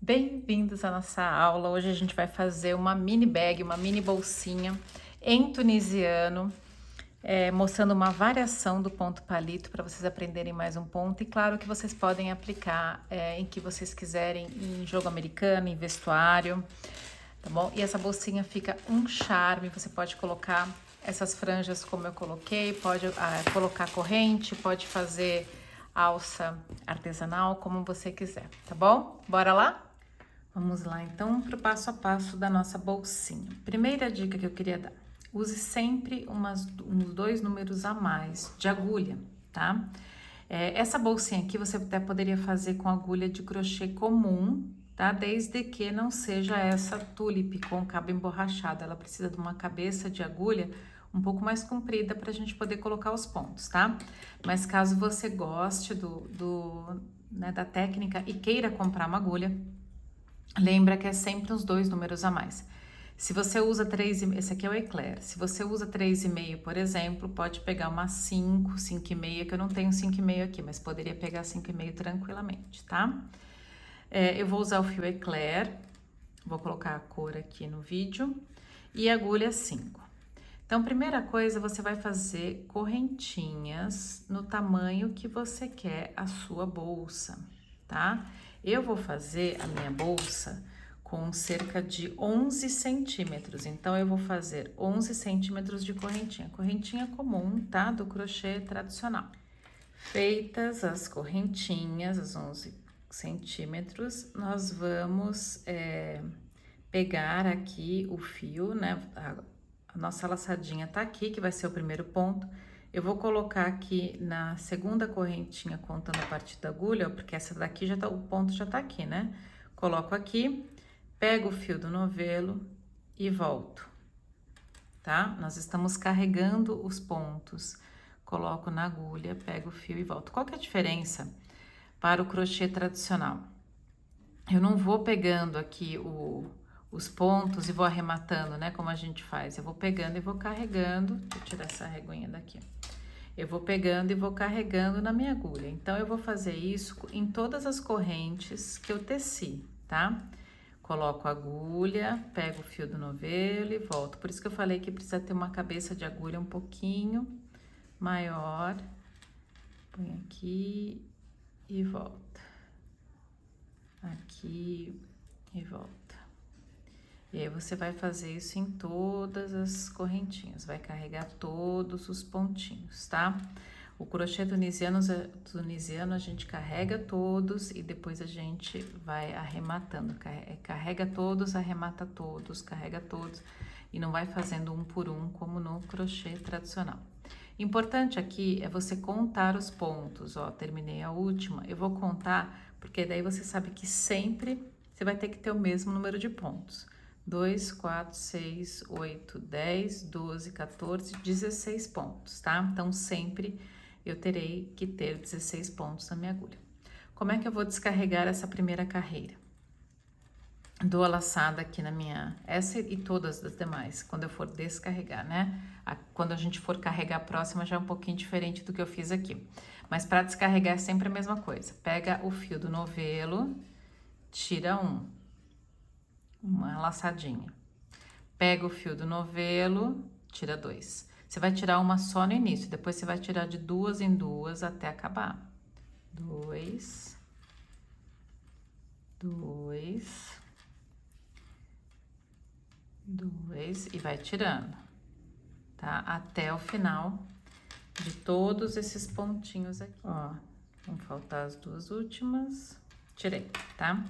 Bem-vindos à nossa aula. Hoje a gente vai fazer uma mini bag, uma mini bolsinha em tunisiano, mostrando uma variação do ponto palito para vocês aprenderem mais um ponto. E claro que vocês podem aplicar em que vocês quiserem, em jogo americano, em vestuário, tá bom? E essa bolsinha fica um charme. Você pode colocar essas franjas como eu coloquei, pode colocar corrente, pode fazer alça artesanal, como você quiser, tá bom? Bora lá? Vamos lá, então, para o passo a passo da nossa bolsinha. Primeira dica que eu queria dar: use sempre uns 2 números a mais de agulha, tá? Essa bolsinha aqui você até poderia fazer com agulha de crochê comum, tá? Desde que não seja essa tulip com cabo emborrachado. Ela precisa de uma cabeça de agulha um pouco mais comprida para a gente poder colocar os pontos, tá? Mas caso você goste da técnica e queira comprar uma agulha, lembra que é sempre uns 2 números a mais. Se você usa 3,5, esse aqui é o Eclair. Se você usa 3,5, por exemplo, pode pegar uma 5, 5,5, que eu não tenho 5,5 aqui, mas poderia pegar 5,5 tranquilamente, tá? Eu vou usar o fio Eclair, vou colocar a cor aqui no vídeo, e agulha 5. Então, primeira coisa, você vai fazer correntinhas no tamanho que você quer a sua bolsa, tá? Eu vou fazer a minha bolsa com cerca de 11 centímetros, então eu vou fazer 11 centímetros de correntinha comum, tá? Do crochê tradicional. Feitas as correntinhas, as 11 centímetros, nós vamos pegar aqui o fio, né? A nossa laçadinha tá aqui, que vai ser o primeiro ponto. Eu vou colocar aqui na segunda correntinha, contando a partir da agulha, ó, porque essa daqui já tá, o ponto já tá aqui, né? Coloco aqui, pego o fio do novelo e volto, tá? Nós estamos carregando os pontos. Coloco na agulha, pego o fio e volto. Qual que é a diferença para o crochê tradicional? Eu não vou pegando aqui os pontos e vou arrematando, né? Como a gente faz. Eu vou pegando e vou carregando. Deixa eu tirar essa reguinha daqui. Eu vou pegando e vou carregando na minha agulha. Então, eu vou fazer isso em todas as correntes que eu teci, tá? Coloco a agulha, pego o fio do novelo e volto. Por isso que eu falei que precisa ter uma cabeça de agulha um pouquinho maior. Põe aqui e volta. Aqui e volta. E aí você vai fazer isso em todas as correntinhas, vai carregar todos os pontinhos, tá? O crochê tunisiano a gente carrega todos e depois a gente vai arrematando. Carrega todos, arremata todos, carrega todos e não vai fazendo um por um como no crochê tradicional. Importante aqui é você contar os pontos, ó, terminei a última, eu vou contar porque daí você sabe que sempre você vai ter que ter o mesmo número de pontos. 2, 4, 6, 8, 10, 12, 14, 16 pontos, tá? Então, sempre eu terei que ter 16 pontos na minha agulha. Como é que eu vou descarregar essa primeira carreira? Dou a laçada aqui na minha, essa e todas as demais, quando eu for descarregar, né? Quando a gente for carregar a próxima já é um pouquinho diferente do que eu fiz aqui. Mas para descarregar é sempre a mesma coisa. Pega o fio do novelo, tira uma laçadinha. Pega o fio do novelo, tira 2. Você vai tirar uma só no início, depois você vai tirar de 2 em 2 até acabar. 2, 2, 2 e vai tirando, tá? Até o final de todos esses pontinhos aqui. Ó, vão faltar as 2 últimas. Tirei, tá?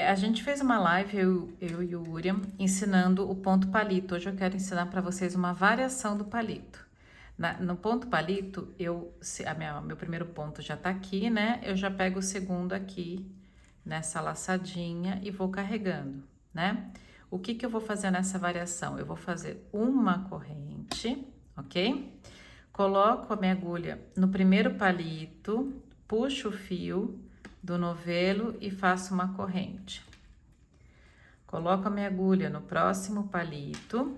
A gente fez uma live, eu e o Uriam, ensinando o ponto palito. Hoje eu quero ensinar para vocês uma variação do palito. No ponto palito, meu primeiro ponto já tá aqui, né? Eu já pego o segundo aqui, nessa laçadinha, e vou carregando, né? O que que eu vou fazer nessa variação? Eu vou fazer uma corrente, ok? Coloco a minha agulha no primeiro palito, puxo o fio do novelo e faço uma corrente. Coloco a minha agulha no próximo palito,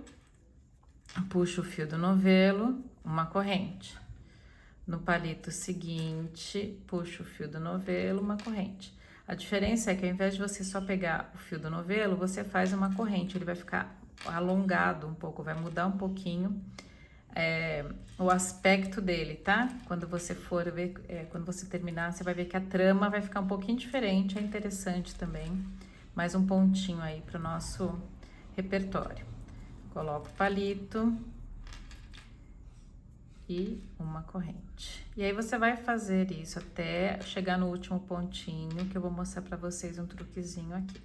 puxo o fio do novelo, uma corrente. No palito seguinte, puxo o fio do novelo, uma corrente. A diferença é que ao invés de você só pegar o fio do novelo, você faz uma corrente, ele vai ficar alongado um pouco, vai mudar um pouquinho o aspecto dele, tá? Quando você for ver, quando você terminar, você vai ver que a trama vai ficar um pouquinho diferente, é interessante também. Mais um pontinho aí para o nosso repertório. Coloco o palito e uma corrente. E aí você vai fazer isso até chegar no último pontinho, que eu vou mostrar para vocês um truquezinho aqui.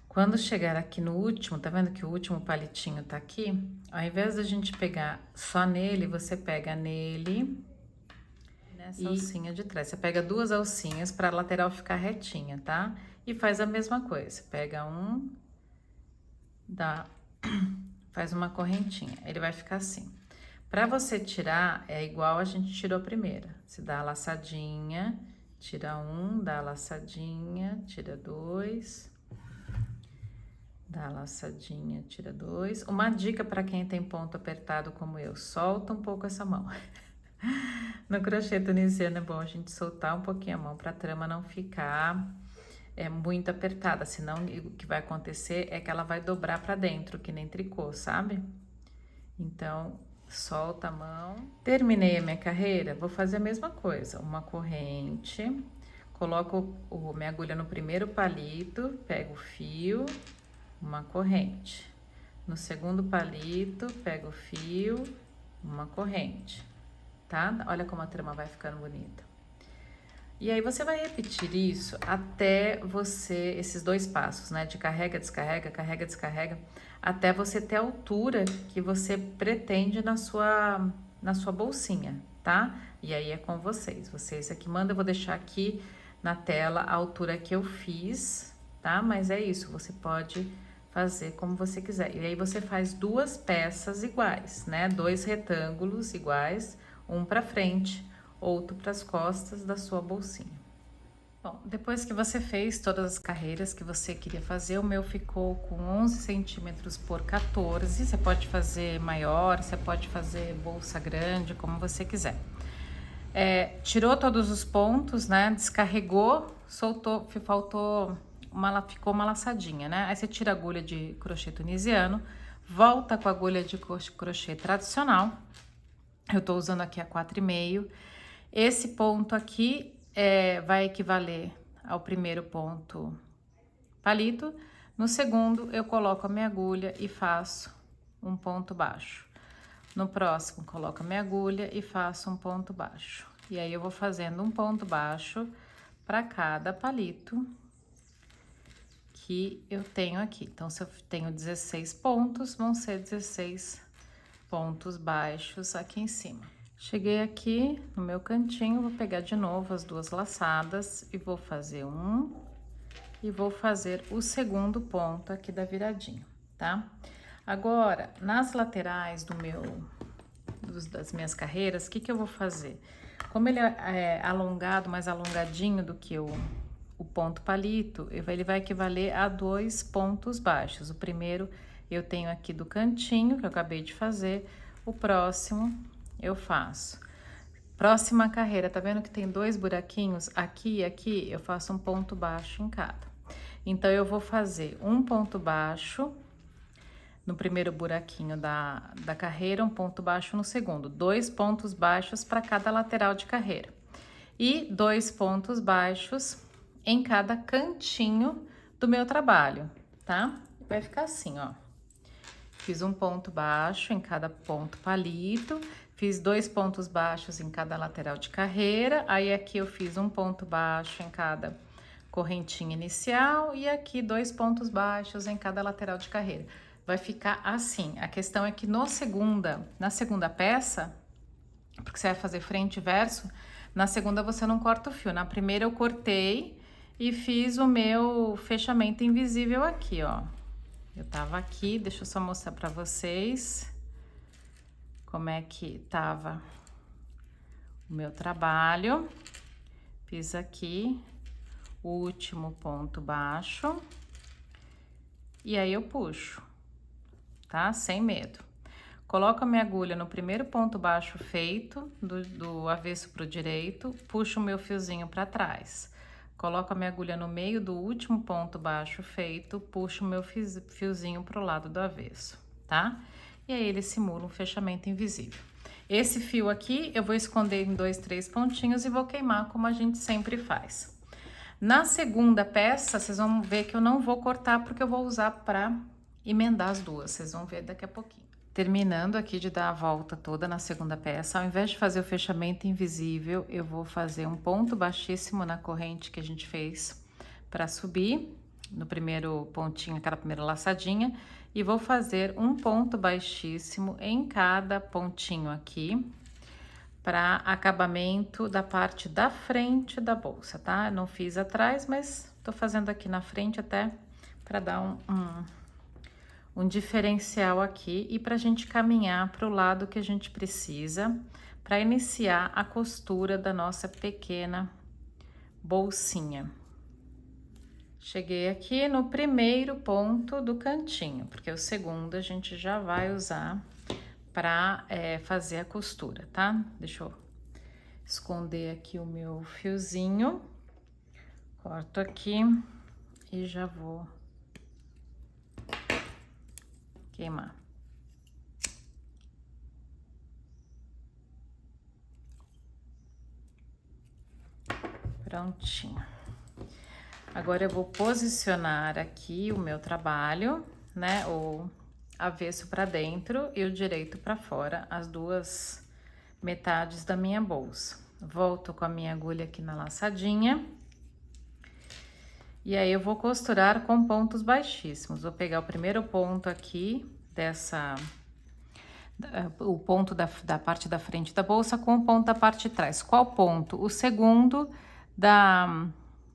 Quando chegar aqui no último, tá vendo que o último palitinho tá aqui? Ao invés da gente pegar só nele, você pega nele nessa alcinha de trás. Você pega duas alcinhas para a lateral ficar retinha, tá? E faz a mesma coisa. Pega faz uma correntinha. Ele vai ficar assim. Para você tirar, é igual a gente tirou a primeira. Você dá a laçadinha, tira um, dá a laçadinha, tira dois. Dá a laçadinha, tira dois. Uma dica para quem tem ponto apertado como eu, solta um pouco essa mão. No crochê tunisiano é bom a gente soltar um pouquinho a mão para a trama não ficar muito apertada, senão o que vai acontecer é que ela vai dobrar para dentro, que nem tricô, sabe? Então, solta a mão. Terminei a minha carreira, vou fazer a mesma coisa, uma corrente, coloco minha agulha no primeiro palito, pego o fio, uma corrente. No segundo palito, pego o fio, uma corrente, tá? Olha como a trama vai ficando bonita. E aí você vai repetir isso até você, esses dois passos, né? De carrega, descarrega, carrega, descarrega, até você ter a altura que você pretende na sua bolsinha, tá? E aí é com vocês. Vocês aqui mandam, eu vou deixar aqui na tela a altura que eu fiz, tá? Mas é isso, você pode fazer como você quiser. E aí você faz duas peças iguais, né? Dois retângulos iguais, um para frente, outro para as costas da sua bolsinha. Bom, depois que você fez todas as carreiras que você queria fazer, o meu ficou com 11 centímetros por 14. Você pode fazer maior, você pode fazer bolsa grande, como você quiser. Tirou todos os pontos, né? Descarregou, soltou, ficou uma laçadinha, né? Aí você tira a agulha de crochê tunisiano, volta com a agulha de crochê tradicional. Eu tô usando aqui a 4,5. Esse ponto aqui vai equivaler ao primeiro ponto palito. No segundo, eu coloco a minha agulha e faço um ponto baixo. No próximo, coloco a minha agulha e faço um ponto baixo. E aí, eu vou fazendo um ponto baixo para cada palito que eu tenho aqui. Então, se eu tenho 16 pontos, vão ser 16 pontos baixos aqui em cima. Cheguei aqui no meu cantinho, vou pegar de novo as duas laçadas e vou fazer um e vou fazer o segundo ponto aqui da viradinha, tá? Agora, nas laterais das minhas carreiras, o que eu vou fazer? Como ele é alongado, mais alongadinho do que o ponto palito, ele vai equivaler a 2 pontos baixos. O primeiro eu tenho aqui do cantinho, que eu acabei de fazer, o próximo eu faço. Próxima carreira, tá vendo que tem 2 buraquinhos? Aqui e aqui, eu faço um ponto baixo em cada. Então, eu vou fazer um ponto baixo no primeiro buraquinho da carreira, um ponto baixo no segundo. 2 pontos baixos para cada lateral de carreira. E 2 pontos baixos em cada cantinho do meu trabalho, tá? Vai ficar assim, ó. Fiz um ponto baixo em cada ponto palito, fiz 2 pontos baixos em cada lateral de carreira, aí aqui eu fiz um ponto baixo em cada correntinha inicial e aqui 2 pontos baixos em cada lateral de carreira. Vai ficar assim. A questão é que na segunda peça, porque você vai fazer frente e verso, na segunda você não corta o fio. Na primeira eu cortei e fiz o meu fechamento invisível aqui, ó. Eu tava aqui, deixa eu só mostrar pra vocês como é que tava o meu trabalho. Fiz aqui o último ponto baixo e aí eu puxo, tá? Sem medo. Coloco a minha agulha no primeiro ponto baixo feito, do avesso pro direito, puxo o meu fiozinho pra trás. coloco a minha agulha no meio do último ponto baixo feito, puxo o meu fiozinho pro lado do avesso, tá? E aí ele simula um fechamento invisível. Esse fio aqui eu vou esconder em 2, 3 pontinhos e vou queimar como a gente sempre faz. Na segunda peça, vocês vão ver que eu não vou cortar porque eu vou usar para emendar as duas, vocês vão ver daqui a pouquinho. Terminando aqui de dar a volta toda na segunda peça, ao invés de fazer o fechamento invisível, eu vou fazer um ponto baixíssimo na corrente que a gente fez para subir no primeiro pontinho, aquela primeira laçadinha, e vou fazer um ponto baixíssimo em cada pontinho aqui, para acabamento da parte da frente da bolsa, tá? Eu não fiz atrás, mas tô fazendo aqui na frente até para dar um diferencial aqui e pra gente caminhar para o lado que a gente precisa para iniciar a costura da nossa pequena bolsinha. Cheguei aqui no primeiro ponto do cantinho, porque o segundo a gente já vai usar para fazer a costura, tá? Deixa eu esconder aqui o meu fiozinho, corto aqui e já vou queimar. Prontinho. Agora eu vou posicionar aqui o meu trabalho, né? O avesso para dentro e o direito para fora, as duas metades da minha bolsa. Volto com a minha agulha aqui na laçadinha. E aí eu vou costurar com pontos baixíssimos. Vou pegar o primeiro ponto aqui o ponto da parte da frente da bolsa com o ponto da parte de trás. Qual ponto? O segundo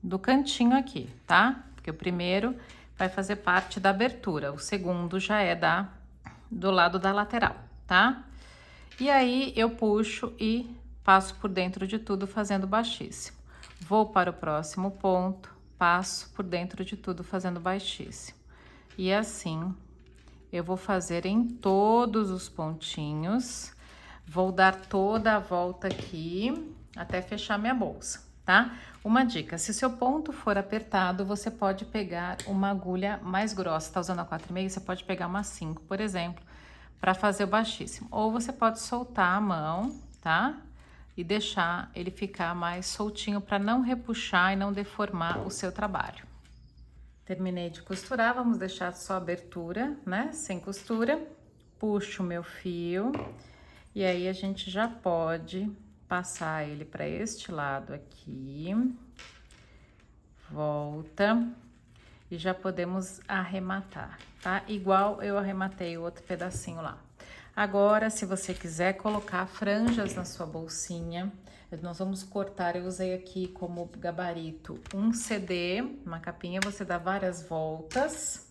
do cantinho aqui, tá? Porque o primeiro vai fazer parte da abertura, o segundo já é do lado da lateral, tá? E aí eu puxo e passo por dentro de tudo fazendo baixíssimo. Vou para o próximo ponto, passo por dentro de tudo fazendo baixíssimo. E assim eu vou fazer em todos os pontinhos, vou dar toda a volta aqui até fechar minha bolsa, tá? Uma dica, se seu ponto for apertado, você pode pegar uma agulha mais grossa, tá usando a 4,5, você pode pegar uma 5, por exemplo, para fazer o baixíssimo. Ou você pode soltar a mão, tá? E deixar ele ficar mais soltinho para não repuxar e não deformar o seu trabalho. Terminei de costurar, vamos deixar só a abertura, né? Sem costura. Puxo o meu fio e aí a gente já pode passar ele para este lado aqui. Volta e já podemos arrematar, tá? Igual eu arrematei o outro pedacinho lá. Agora, se você quiser colocar franjas na sua bolsinha, nós vamos cortar, eu usei aqui como gabarito um CD, uma capinha, você dá várias voltas.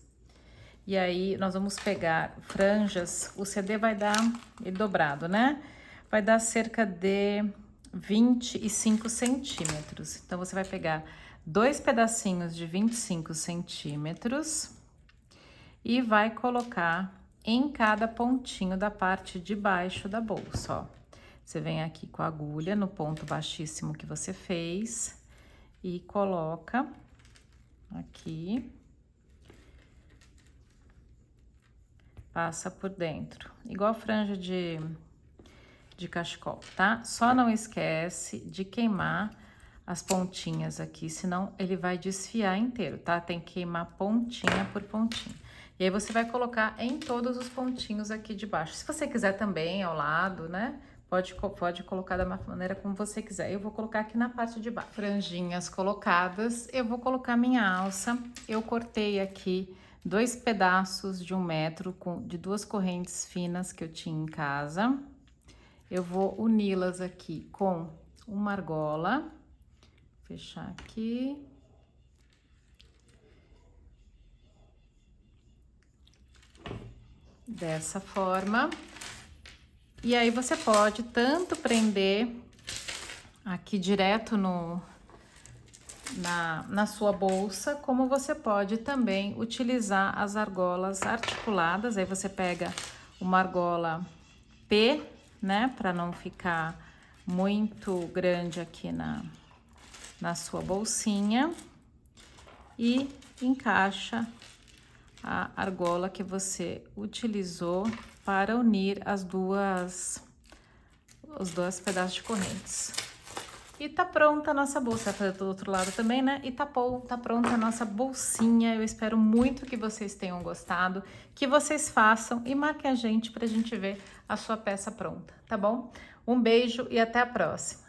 E aí, nós vamos pegar franjas, o CD vai dar, ele dobrado, né? Vai dar cerca de 25 centímetros. Então, você vai pegar 2 pedacinhos de 25 centímetros e vai colocar em cada pontinho da parte de baixo da bolsa, ó. Você vem aqui com a agulha no ponto baixíssimo que você fez e coloca aqui, passa por dentro, igual franja de cachecol, tá? Só não esquece de queimar as pontinhas aqui, senão ele vai desfiar inteiro, tá? Tem que queimar pontinha por pontinha. E aí você vai colocar em todos os pontinhos aqui de baixo. Se você quiser também ao lado, né? Pode colocar da maneira como você quiser. Eu vou colocar aqui na parte de baixo. Franjinhas colocadas, eu vou colocar minha alça. Eu cortei aqui 2 pedaços de 1 metro de 2 correntes finas que eu tinha em casa. Eu vou uni-las aqui com uma argola. Fechar aqui. Dessa forma. E aí você pode tanto prender aqui direto na sua bolsa, como você pode também utilizar as argolas articuladas. Aí você pega uma argola P, né, para não ficar muito grande aqui na sua bolsinha e encaixa a argola que você utilizou para unir os dois pedaços de correntes. E tá pronta a nossa bolsa. Vai fazer do outro lado também, né? E tá pronta a nossa bolsinha. Eu espero muito que vocês tenham gostado, que vocês façam e marquem a gente pra gente ver a sua peça pronta, tá bom? Um beijo e até a próxima!